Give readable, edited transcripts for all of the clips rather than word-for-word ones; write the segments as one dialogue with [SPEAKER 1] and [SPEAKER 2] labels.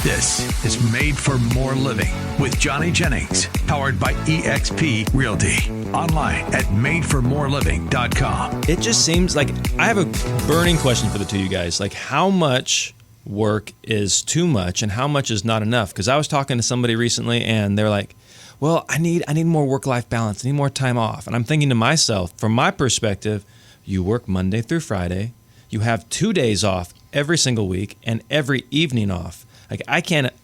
[SPEAKER 1] This is Made for More Living with Johnny Jennings, powered by eXp Realty. Online at madeformoreliving.com.
[SPEAKER 2] It just seems like I have a burning question for the two of you guys. Like, how much work is too much and how much is not enough? Because I was talking to somebody recently and they're like, well, I need more work-life balance. I need more time off. And I'm thinking to myself, from my perspective, you work Monday through Friday. You have 2 days off every single week and every evening off. Like I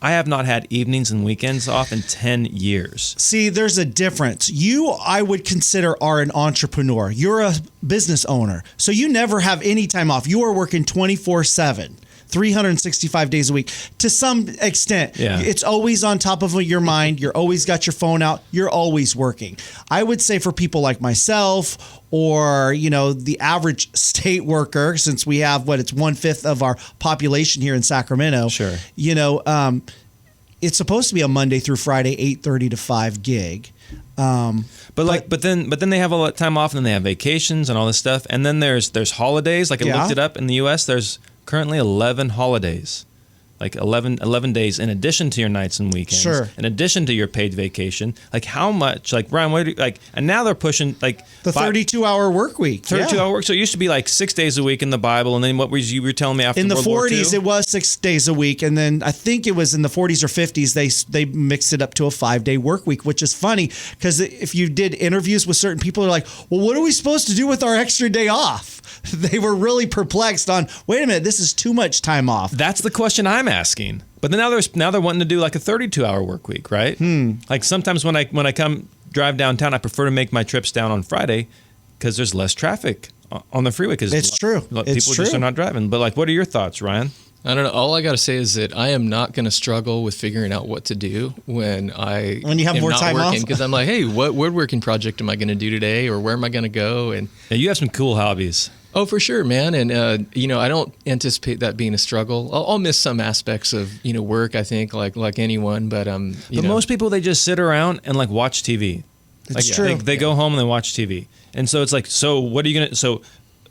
[SPEAKER 2] have not had evenings and weekends off in 10 years.
[SPEAKER 3] See, there's a difference. You, I would consider, are an entrepreneur. You're a business owner. So you never have any time off. You are working 24/7. 365 days a week to some extent.
[SPEAKER 2] Yeah.
[SPEAKER 3] It's always on top of your mind. You're always got your phone out. You're always working. I would say for people like myself or, the average state worker, since we have it's 1/5 of our population here in Sacramento.
[SPEAKER 2] Sure.
[SPEAKER 3] It's supposed to be a Monday through Friday, 8:30 to 5 gig.
[SPEAKER 2] But then they have a lot of time off and then they have vacations and all this stuff. And then there's holidays. Like I looked it up in the US, there's currently 11 holidays, like 11 days in addition to your nights and weekends,
[SPEAKER 3] sure,
[SPEAKER 2] in addition to your paid vacation. Like how much, like Ryan, what do you, like, and now they're pushing like
[SPEAKER 3] the 32-hour work week.
[SPEAKER 2] 32-hour work. So it used to be like 6 days a week in the Bible. And then you were telling me after
[SPEAKER 3] in the
[SPEAKER 2] World War
[SPEAKER 3] 40s,
[SPEAKER 2] II?
[SPEAKER 3] it was 6 days a week. And then I think it was in the 40s or 50s, they mixed it up to a 5-day work week, which is funny because if you did interviews with certain people, they're like, well, what are we supposed to do with our extra day off? They were really perplexed on, wait a minute, this is too much time off.
[SPEAKER 2] That's the question I'm asking. But then now they're wanting to do like a 32-hour work week, right? Like sometimes when I come drive downtown, I prefer to make my trips down on Friday because there's less traffic on the freeway. Because
[SPEAKER 3] it's true.
[SPEAKER 2] People just are not driving. But like, what are your thoughts, Ryan?
[SPEAKER 4] I don't know. All I got to say is that I am not going to struggle with figuring out what to do when
[SPEAKER 3] you have more time
[SPEAKER 4] working,
[SPEAKER 3] off.
[SPEAKER 4] because I'm like, hey, what woodworking project am I going to do today, or where am I going to go? And
[SPEAKER 2] yeah, you have some cool hobbies.
[SPEAKER 4] Oh, for sure, man. And, I don't anticipate that being a struggle. I'll miss some aspects of, work, I think, like anyone. But
[SPEAKER 2] most people, they just sit around and like watch TV.
[SPEAKER 3] It's true.
[SPEAKER 2] They go home and they watch TV. And so it's like, so what are you going to, so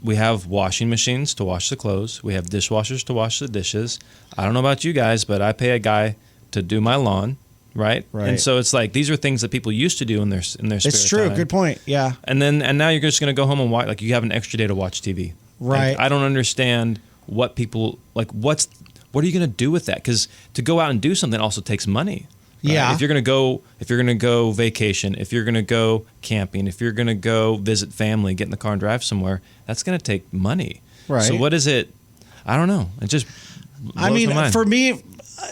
[SPEAKER 2] we have washing machines to wash the clothes. We have dishwashers to wash the dishes. I don't know about you guys, but I pay a guy to do my lawn. Right. And so it's like these are things that people used to do in their spare time.
[SPEAKER 3] It's true. Good point. Yeah.
[SPEAKER 2] And now you're just going to go home and watch, like you have an extra day to watch TV.
[SPEAKER 3] Right.
[SPEAKER 2] Like, I don't understand what people like. What are you going to do with that? Because to go out and do something also takes money. Right?
[SPEAKER 3] Yeah.
[SPEAKER 2] If you're going to go vacation, if you're going to go camping, if you're going to go visit family, get in the car and drive somewhere, that's going to take money.
[SPEAKER 3] Right.
[SPEAKER 2] So what is it? I don't know. It just blows my mind.
[SPEAKER 3] For me,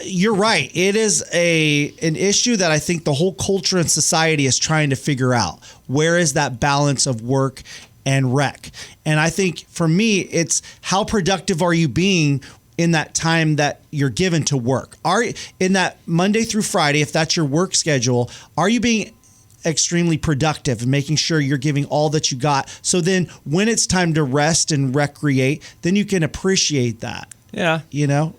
[SPEAKER 3] you're right. It is an issue that I think the whole culture and society is trying to figure out. Where is that balance of work and rec? And I think for me, it's how productive are you being in that time that you're given to work? In that Monday through Friday, if that's your work schedule, are you being extremely productive and making sure you're giving all that you got? So then when it's time to rest and recreate, then you can appreciate that.
[SPEAKER 2] Yeah.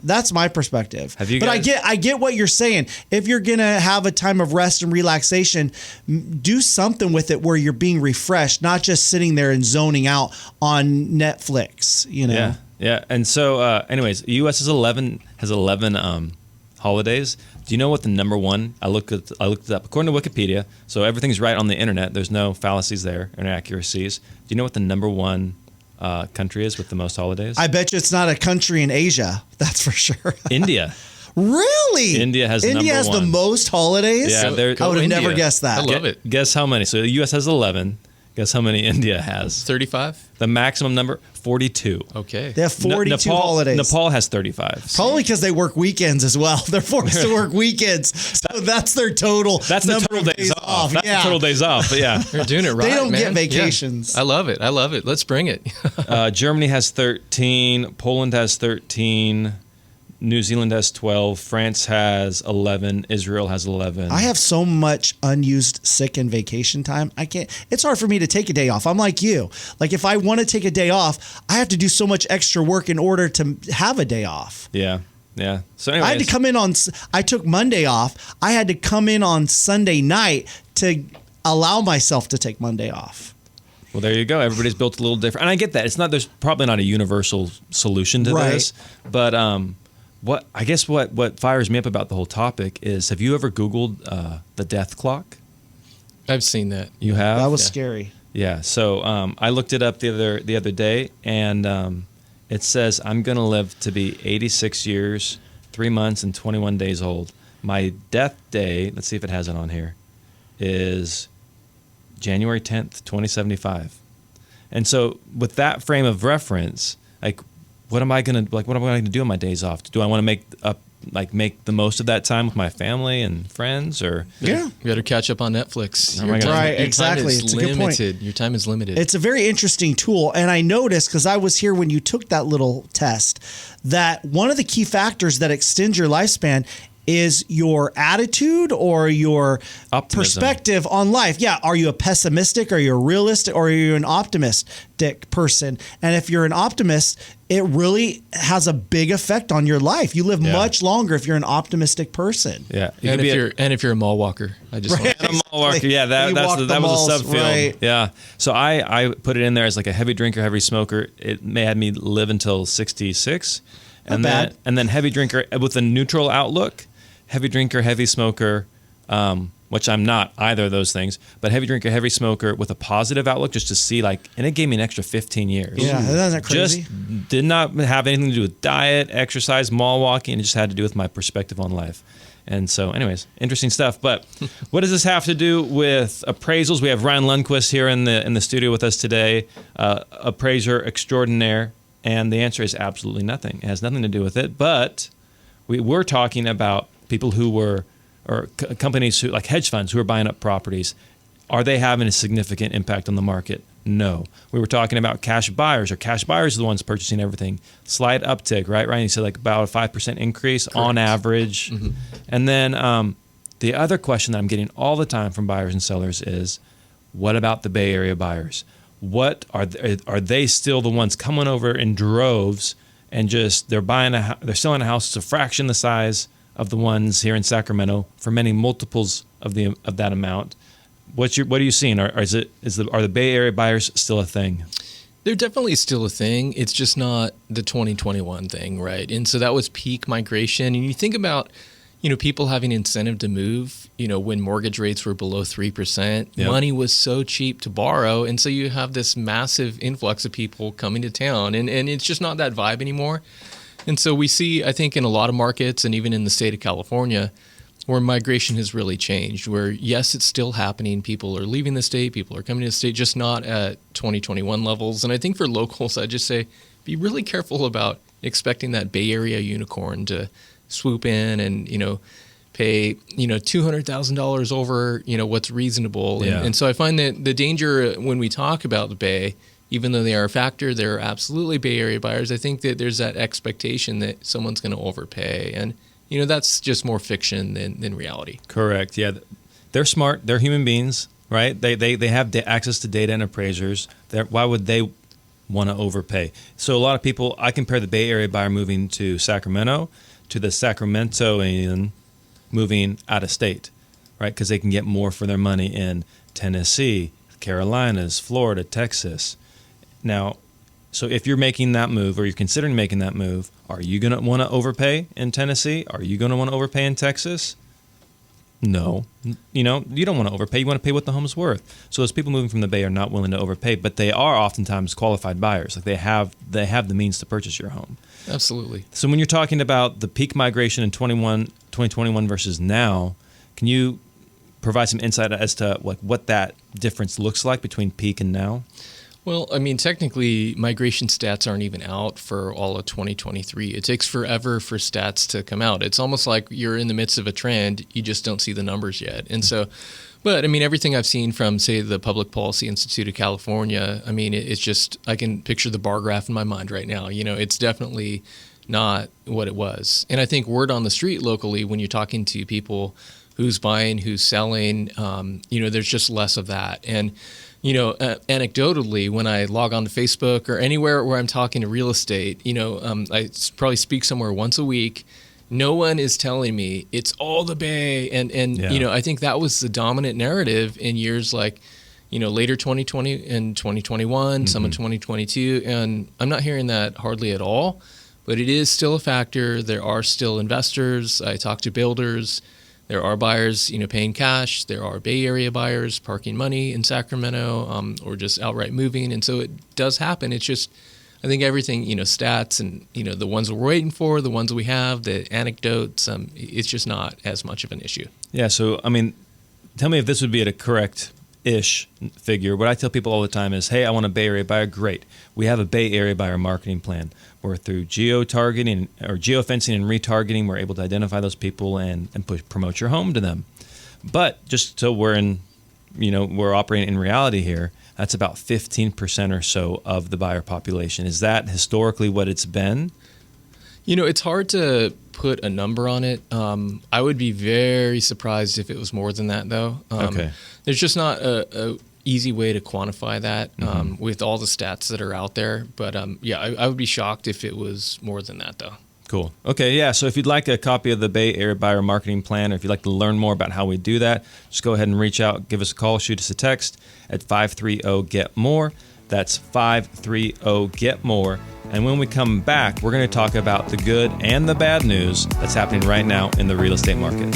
[SPEAKER 3] That's my perspective.
[SPEAKER 2] But
[SPEAKER 3] I get what you're saying. If you're going to have a time of rest and relaxation, do something with it where you're being refreshed, not just sitting there and zoning out on Netflix,
[SPEAKER 2] Yeah. Yeah. And so anyways, the US has 11 holidays. Do you know what the number one? I looked it up according to Wikipedia. So everything's right on the internet. There's no fallacies there, inaccuracies. Do you know what the number one country is with the most holidays?
[SPEAKER 3] I bet you it's not a country in Asia. That's for sure.
[SPEAKER 2] India.
[SPEAKER 3] Really?
[SPEAKER 2] India has
[SPEAKER 3] the most holidays?
[SPEAKER 2] Yeah,
[SPEAKER 3] I would have never guessed that.
[SPEAKER 4] I love it.
[SPEAKER 2] Guess how many? So the US has 11. Guess how many India has?
[SPEAKER 4] 35?
[SPEAKER 2] The maximum number, 42.
[SPEAKER 4] Okay.
[SPEAKER 3] They have 42 holidays.
[SPEAKER 2] Nepal has 35.
[SPEAKER 3] Probably because they work weekends as well. They're forced to work weekends. So that's their total.
[SPEAKER 2] That's the total days off. That's the total days off. But yeah.
[SPEAKER 4] They're doing it right,
[SPEAKER 3] They don't
[SPEAKER 4] man.
[SPEAKER 3] get vacations.
[SPEAKER 4] Yeah. I love it. Let's bring it.
[SPEAKER 2] Germany has 13. Poland has 13. New Zealand has 12. France has 11. Israel has 11.
[SPEAKER 3] I have so much unused sick and vacation time. I can't. It's hard for me to take a day off. I'm like you. Like if I want to take a day off, I have to do so much extra work in order to have a day off.
[SPEAKER 2] Yeah. Yeah. So anyways,
[SPEAKER 3] I had to come in I took Monday off. I had to come in on Sunday night to allow myself to take Monday off.
[SPEAKER 2] Well, there you go. Everybody's built a little different. And I get that. There's probably not a universal solution to this, but what fires me up about the whole topic is, have you ever Googled the death clock?
[SPEAKER 4] I've seen that.
[SPEAKER 2] You have?
[SPEAKER 3] That was scary.
[SPEAKER 2] Yeah. So I looked it up the other day, and it says I'm going to live to be 86 years, 3 months, and 21 days old. My death day, let's see if it has it on here, is January 10th, 2075. And so with that frame of reference, like, what am I going to do on my days off? Do I want to make the most of that time with my family and friends, or
[SPEAKER 4] you better catch up on Netflix.
[SPEAKER 3] Right, exactly. It's a good point.
[SPEAKER 4] Your time is limited.
[SPEAKER 3] It's a very interesting tool. And I noticed, because I was here when you took that little test, that one of the key factors that extends your lifespan is your attitude or your
[SPEAKER 2] optimism.
[SPEAKER 3] Perspective on life. Yeah. Are you a pessimistic? Are you a realistic? Or are you an optimistic person? And if you're an optimist, it really has a big effect on your life. You live much longer if you're an optimistic person.
[SPEAKER 2] Yeah.
[SPEAKER 4] And if you're a mall walker, I just want
[SPEAKER 2] a mall walker. Yeah, that was a subfield.
[SPEAKER 3] Right.
[SPEAKER 2] Yeah. So I put it in there as like a heavy drinker, heavy smoker. It may have me live until 66. And then heavy drinker with a neutral outlook. Heavy drinker, heavy smoker, which I'm not either of those things, but heavy drinker, heavy smoker with a positive outlook, just to see, like, and it gave me an extra 15 years.
[SPEAKER 3] Yeah, isn't that crazy?
[SPEAKER 2] Just did not have anything to do with diet, exercise, mall walking. It just had to do with my perspective on life. And so, anyways, interesting stuff. But what does this have to do with appraisals? We have Ryan Lundquist here in the studio with us today, appraiser extraordinaire, and the answer is absolutely nothing. It has nothing to do with it. But we were talking about people who were, or companies who, like hedge funds, who are buying up properties. Are they having a significant impact on the market? No. We were talking about cash buyers, or cash buyers are the ones purchasing everything. Slight uptick, right? Ryan, you said like about a 5% increase. Correct. On average. Mm-hmm. And then the other question that I'm getting all the time from buyers and sellers is, what about the Bay Area buyers? What are they still the ones coming over in droves and just they're selling a house that's a fraction the size of the ones here in Sacramento for many multiples of that amount? What are you seeing? Are the Bay Area buyers still a thing?
[SPEAKER 4] They're definitely still a thing. It's just not the 2021 thing, right? And so that was peak migration. And you think about, people having incentive to move, when mortgage rates were below 3%,
[SPEAKER 2] yep.
[SPEAKER 4] Money was so cheap to borrow. And so you have this massive influx of people coming to town, and it's just not that vibe anymore. And so we see, I think, in a lot of markets, and even in the state of California, where migration has really changed, where, yes, it's still happening. People are leaving the state. People are coming to the state, just not at 2021 levels. And I think for locals, I just say, be really careful about expecting that Bay Area unicorn to swoop in and, pay, $200,000 over, what's reasonable.
[SPEAKER 2] Yeah.
[SPEAKER 4] And so I find that the danger when we talk about the Bay, even though they are a factor, they're absolutely Bay Area buyers. I think that there's that expectation that someone's going to overpay. And, that's just more fiction than reality.
[SPEAKER 2] Correct. Yeah. They're smart. They're human beings, right? They have access to data and appraisers. Why would they want to overpay? So a lot of people, I compare the Bay Area buyer moving to Sacramento to the Sacramentoan moving out of state, right? Because they can get more for their money in Tennessee, Carolinas, Florida, Texas. Now, so if you're making that move, or you're considering making that move, are you going to want to overpay in Tennessee? Are you going to want to overpay in Texas? No. You don't want to overpay. You want to pay what the home's worth. So those people moving from the Bay are not willing to overpay, but they are oftentimes qualified buyers. Like they have the means to purchase your home.
[SPEAKER 4] Absolutely.
[SPEAKER 2] So when you're talking about the peak migration in 2021 versus now, can you provide some insight as to what that difference looks like between peak and now?
[SPEAKER 4] Well, I mean, technically, migration stats aren't even out for all of 2023. It takes forever for stats to come out. It's almost like you're in the midst of a trend. You just don't see the numbers yet. And so, but I mean, everything I've seen from, say, the Public Policy Institute of California, I mean, it's just, I can picture the bar graph in my mind right now. It's definitely not what it was. And I think word on the street locally, when you're talking to people who's buying, who's selling, there's just less of that. And anecdotally, when I log on to Facebook or anywhere where I'm talking to real estate, I probably speak somewhere once a week. No one is telling me it's all the Bay. And
[SPEAKER 2] yeah.
[SPEAKER 4] I think that was the dominant narrative in years like, later 2020 and 2021, some in 2022. And I'm not hearing that hardly at all. but it is still a factor. There are still investors. I talk to builders. There are buyers, paying cash. There are Bay Area buyers parking money in Sacramento, or just outright moving. And so it does happen. It's just, I think everything, stats and, the ones we're waiting for, the ones we have, the anecdotes, it's just not as much of an issue.
[SPEAKER 2] Yeah. So, tell me if this would be at a correct-ish figure. What I tell people all the time is, hey, I want a Bay Area buyer. Great. We have a Bay Area buyer marketing plan. We're through geo-targeting or geofencing and retargeting. We're able to identify those people and promote your home to them. But just so we're operating in reality here, that's about 15% or so of the buyer population. Is that historically what it's been?
[SPEAKER 4] It's hard to put a number on it. I would be very surprised if it was more than that, though.
[SPEAKER 2] Okay.
[SPEAKER 4] There's just not a easy way to quantify that with all the stats that are out there. But I would be shocked if it was more than that, though.
[SPEAKER 2] Cool. Okay, yeah. So if you'd like a copy of the Bay Area Buyer Marketing Plan, or if you'd like to learn more about how we do that, just go ahead and reach out, give us a call, shoot us a text at 530-GET-MORE. That's 530-GET-MORE. And when we come back, we're going to talk about the good and the bad news that's happening right now in the real estate market.